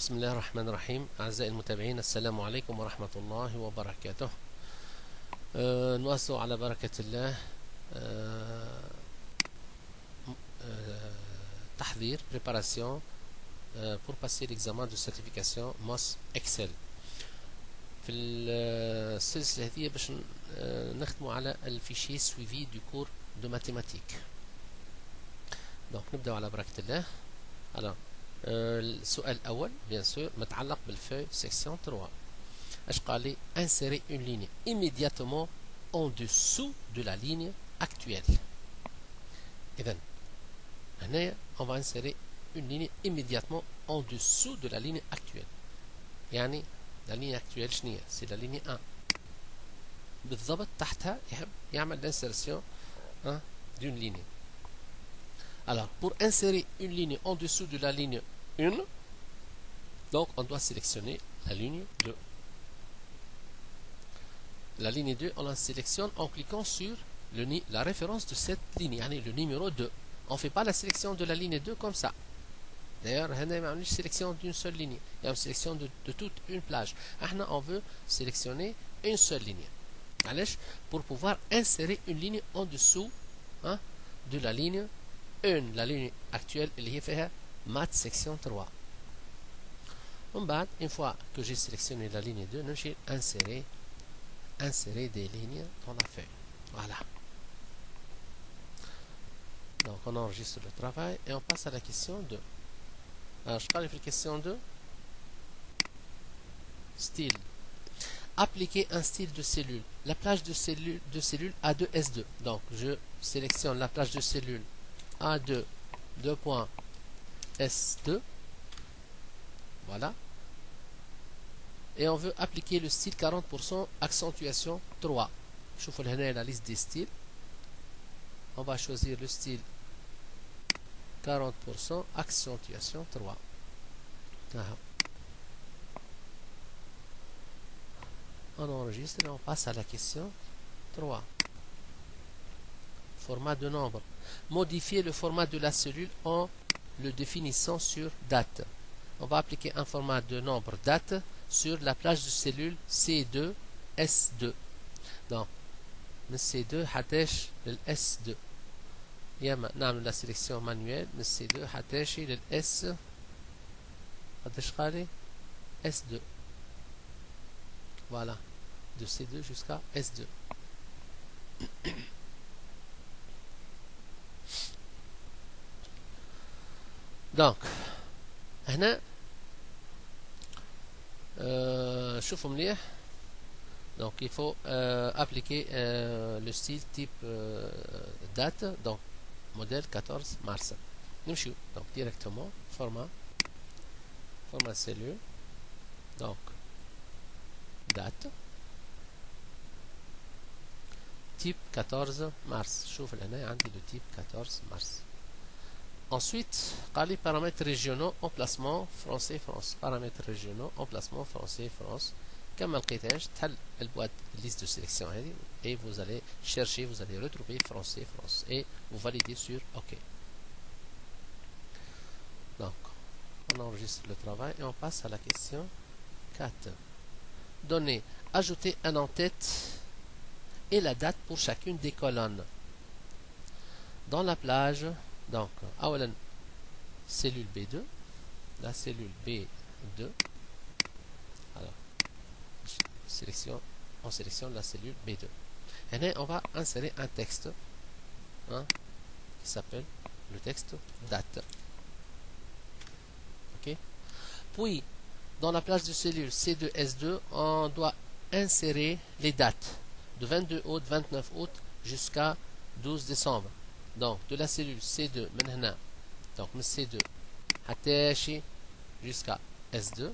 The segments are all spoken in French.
بسم الله الرحمن الرحيم. أعزائي المتابعين، السلام عليكم ورحمة الله وبركاته. نواصل على بركة الله تحضير préparation pour passer l'examen de certification MOS Excel. في السلسلة هذه باش نختموا على الفيشي suivi du cours de mathématiques. donc نبدأ على بركة الله. alors السؤال الأول bien sûr متعلق بالفeuille section 3. اش قال لي insérer une ligne immédiatement en dessous de la ligne actuelle. إذن هنا on va insérer une ligne immédiatement en dessous de la ligne actuelle. يعني la ligne actuelle شنو هي؟ c'est la ligne 1 بالضبط تحتها يحب يعمل l'insertion d'une ligne. Alors, pour insérer une ligne en dessous de la ligne 1, donc on doit sélectionner la ligne 2. La ligne 2, on la sélectionne en cliquant sur la référence de cette ligne, yani le numéro 2. On ne fait pas la sélection de la ligne 2 comme ça. D'ailleurs, on a une sélection d'une seule ligne. Il y a une sélection de toute une plage. On veut sélectionner une seule ligne. Pour pouvoir insérer une ligne en dessous de la ligne 1, la ligne actuelle, elle est faite math section 3. Une fois que j'ai sélectionné la ligne 2, je vais insérer des lignes dans la feuille. Voilà. Donc on enregistre le travail et on passe à la question 2. Alors je parle de la question 2. Style. Appliquer un style de cellule. La plage de cellule A2S2. Donc je sélectionne la plage de cellule A2, 2.S2, voilà, et on veut appliquer le style 40% accentuation 3. Je vous donne la liste des styles. On va choisir le style 40% accentuation 3. On enregistre et on passe à la question 3. Format de nombre. Modifier le format de la cellule en le définissant sur date. On va appliquer un format de nombre date sur la plage de cellule C2 S2. Donc C2 حتاش للS2. ياما نعمل la sélection manuelle من C2 حتاشي للS قداش قالي S2. Voilà, de C2 jusqu'à S2. Donc هنا شوفوا مليح. donc il faut appliquer le style type date, donc modèle 14 mars. نمشيو donc directement format cellule, donc date type 14 mars. شوف هنا عندي le type 14 mars. Ensuite, les paramètres régionaux, emplacement français France. Paramètres régionaux, emplacement français France. Comme l'alquétage, telle la boîte liste de sélection et vous allez chercher, vous allez retrouver français France et vous validez sur OK. Donc, on enregistre le travail et on passe à la question 4. Données. Ajouter un en-tête et la date pour chacune des colonnes. Dans la plage. Donc, cellule B2, la cellule B2, alors, on sélectionne la cellule B2. Et là, on va insérer un texte qui s'appelle le texte date. Ok. Puis, dans la plage de cellule C2S2, on doit insérer les dates de 22 août, 29 août jusqu'à 12 décembre. Donc de la cellule C2 maintenant, donc C2 حتاشي jusqu'à S2,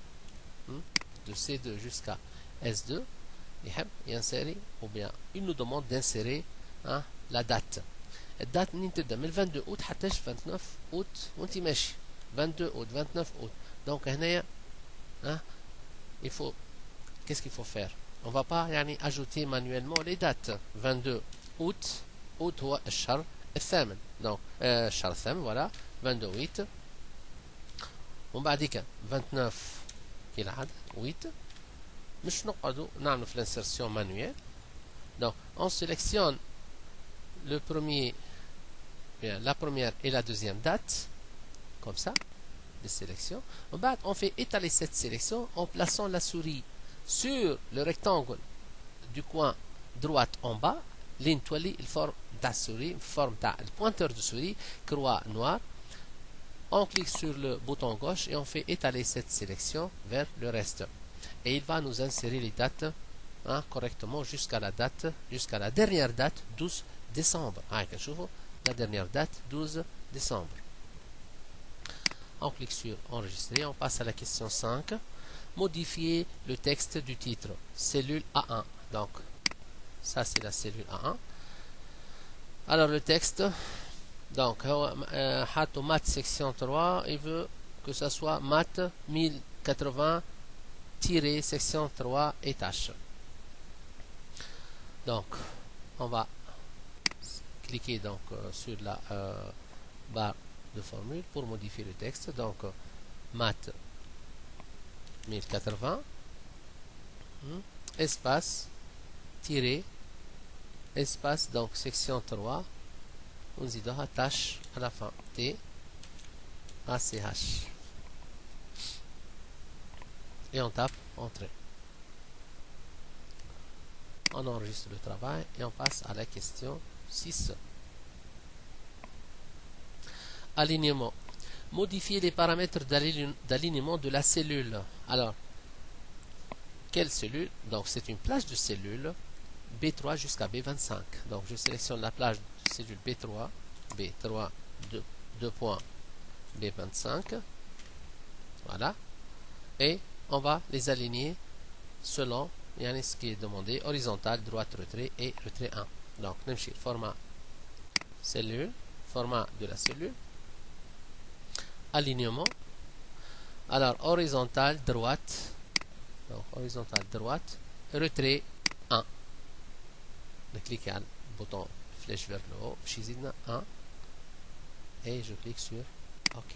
de C2 jusqu'à S2, ou bien il nous demande d'insérer la date. La date نبدأ من 22 août حتى 29 août وانت ماشي 22 août 29 août. Donc هنايا il faut, qu'est-ce qu'il faut faire? On va pas يعني ajouter manuellement les dates. 22 août هو الشهر الثامن. Donc الشهر الثامن voilà 28. ومن بعديك 29 كالعادة 8 مش نقعدوا نعملوا في l'insertion manuelle. Donc on sélectionne le premier, bien, la première et la deuxième date comme ça, des sélections. En bas on fait étaler cette sélection en plaçant la souris sur le rectangle du coin droite en bas. Ligne toilée, forme de souris, forme de pointeur de souris, croix noire. On clique sur le bouton gauche et on fait étaler cette sélection vers le reste. Et il va nous insérer les dates correctement jusqu'à la date, jusqu'à la dernière date 12 décembre. La dernière date 12 décembre. On clique sur enregistrer, on passe à la question 5. Modifier le texte du titre. Cellule A1. Donc, ça c'est la cellule A1. Alors le texte, donc, maths section 3, il veut que ça soit maths 1080 section 3 et tâches. Donc, on va cliquer donc sur la barre de formule pour modifier le texte. Donc, maths 1080 espace tiré espace donc section 3 ونزيدها tâche à la fin T ACH et on tape entrée. On enregistre le travail et on passe à la question 6. Alignement. Modifier les paramètres d'alignement de la cellule. Alors, quelle cellule? Donc c'est une plage de cellules B3 jusqu'à B25. Donc je sélectionne la plage de cellule B3, B3 2 points B25. Voilà. Et on va les aligner selon ce qui est demandé, horizontal, droite, retrait et retrait 1. Donc نمشي format cellule, format de la cellule, alignement. Alors horizontal, droite, donc horizontal, droite, retrait 1. Je clique sur le bouton flèche vers le haut, je 1 et je clique sur OK.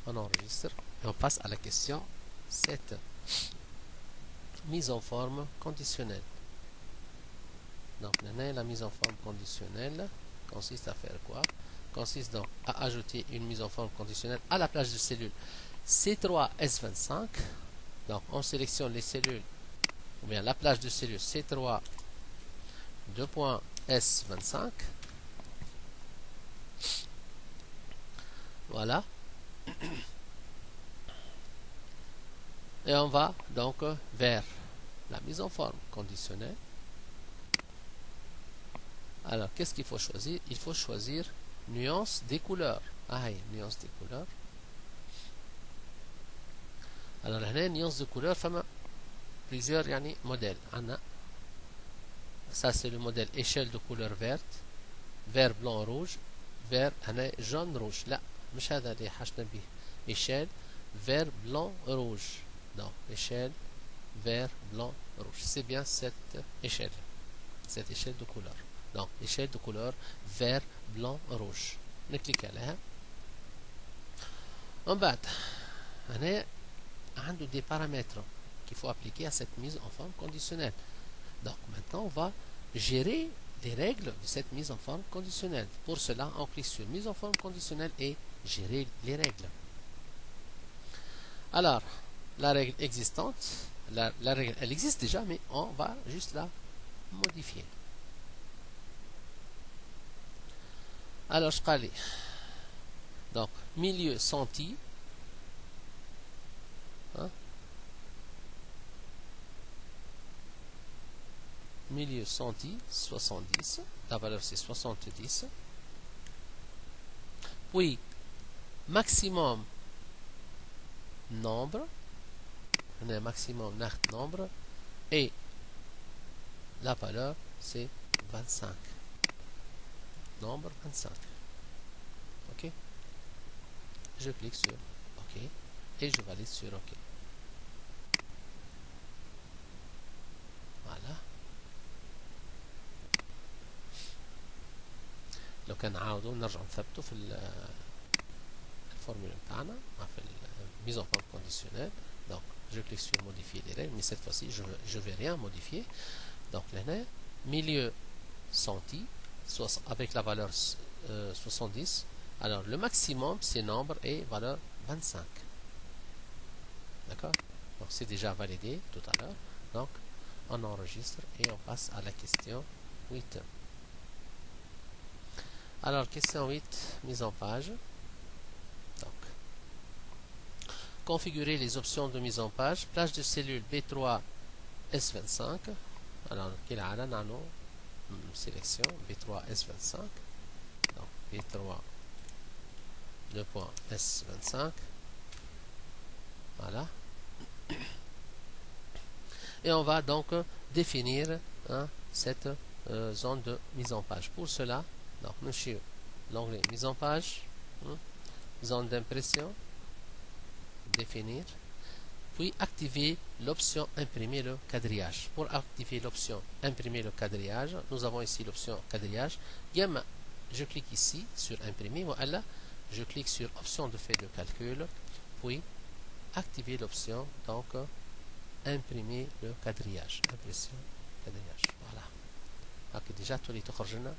On enregistre et on passe à la question 7. Mise en forme conditionnelle. Donc la mise en forme conditionnelle consiste à faire quoi? Consiste donc à ajouter une mise en forme conditionnelle à la plage de cellules C3S25. Donc on sélectionne les cellules, ou bien la plage de cellules C3 2.S25. Voilà. Et on va donc vers la mise en forme conditionnelle. Alors, qu'est-ce qu'il faut choisir? Il faut choisir nuance des couleurs. Nuance des couleurs. Alors, là, nuance de couleurs, plusieurs modèles. Ça, c'est le modèle échelle de couleur verte, vert, blanc, rouge, vert, jaune, rouge. Là, مش هذا اللي حشنا به. Échelle, vert, blanc, rouge. Non, échelle, vert, blanc, rouge. C'est bien cette échelle de couleur. Donc, échelle de couleur vert, blanc, rouge. On clique عليها. En bas, on a des paramètres qu'il faut appliquer à cette mise en forme conditionnelle. Donc, maintenant, on va gérer les règles de cette mise en forme conditionnelle. Pour cela, on clique sur mise en forme conditionnelle et gérer les règles. Alors, la règle existante, la règle, elle existe déjà, mais on va juste la modifier. Alors, je vais donc milieu senti. Milieu senti 70, la valeur c'est 70. Puis maximum nombre, on a maximum nombre et la valeur c'est 25. Nombre 25. OK. Je clique sur OK et je valide sur OK. Voilà. لو كان نعاودو نرجعو نثبتو في formule بتاعنا في mise en forme conditionnelle. Donc je clique sur modifier les règles, mais cette fois-ci je vais rien modifier. Donc là, milieu senti, soit avec la valeur 70. Alors le maximum c'est nombre et valeur 25. D'accord? Donc c'est déjà validé tout à l'heure. Donc on enregistre et on passe à la question 8. Alors question 8, mise en page. Donc configurer les options de mise en page. Plage de cellule B3 S25. Alors كالعادة نعمل sélection B3 S25. Donc B3 2.S25. Voilà. Et on va donc définir cette zone de mise en page. Pour cela, donc nous sur l'onglet mise en page, zone d'impression, définir, puis activer l'option imprimer le quadrillage. Pour activer l'option imprimer le quadrillage, nous avons ici l'option quadrillage. Je clique ici sur imprimer, voilà, je clique sur option de fait de calcul, puis activer l'option donc imprimer le quadrillage, impression quadrillage. Voilà. Donc déjà tous les تخرجنا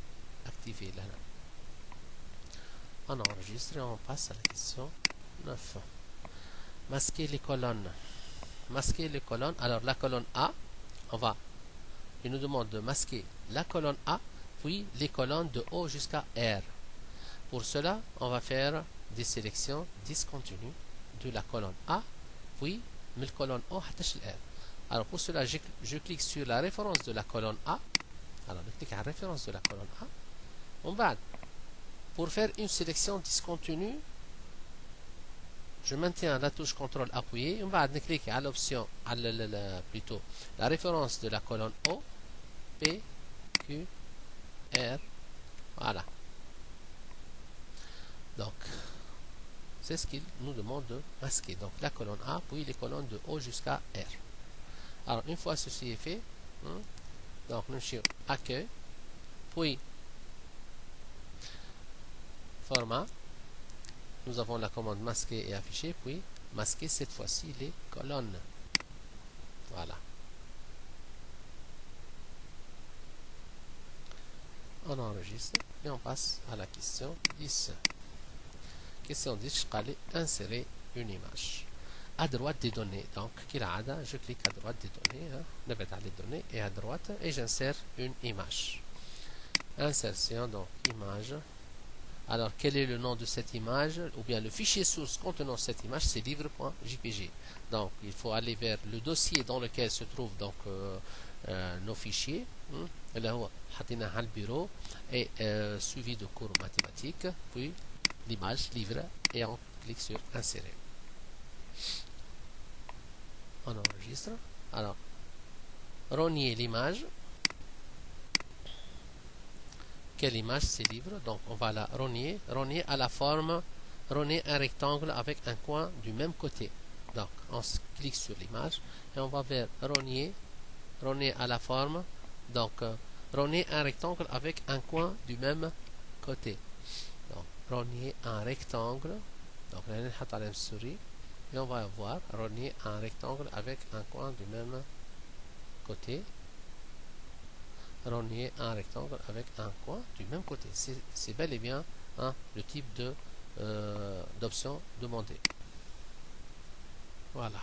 activé là. On enregistre et on passe à la question 9. Masquer les colonnes. Masquer les colonnes. Alors la colonne A, il nous demande de masquer la colonne A, puis les colonnes de O jusqu'à R. Pour cela, on va faire des sélections discontinues de la colonne A, puis la colonne O حتى R. Alors pour cela, je clique sur la référence de la colonne A. Alors je clique à la référence de la colonne A. On va, pour faire une sélection discontinue, je maintiens la touche CTRL appuyée. On va cliquer à l'option, plutôt la référence de la colonne O, P, Q, R. Voilà. Donc, c'est ce qu'il nous demande de masquer. Donc, la colonne A, puis les colonnes de O jusqu'à R. Alors, une fois ceci est fait, donc nous sur accueil, puis format. Nous avons la commande masquer et afficher, puis masquer cette fois-ci les colonnes. Voilà. On enregistre et on passe à la question 10. Question 10, je vais insérer une image. À droite des données, donc, je clique à droite des données, les données, et à droite, et j'insère une image. Insertion, donc, image. Alors, quel est le nom de cette image, ou bien le fichier source contenant cette image, c'est livre.jpg. Donc, il faut aller vers le dossier dans lequel se trouvent donc nos fichiers. Là, on a le bureau et suivi de cours mathématiques, puis l'image livre et on clique sur insérer. On enregistre. Alors, renier l'image. Quelle image c'est livre? Donc on va la renier. Renier à la forme, renier un rectangle avec un coin du même côté. Donc on clique sur l'image et on va vers renier. Renier à la forme. Donc renier un rectangle avec un coin du même côté. Donc renier un rectangle. Donc on va la souris et on va avoir renier un rectangle avec un coin du même côté. Renier un rectangle avec un coin du même côté. C'est bel et bien le type d'option demandée. Voilà.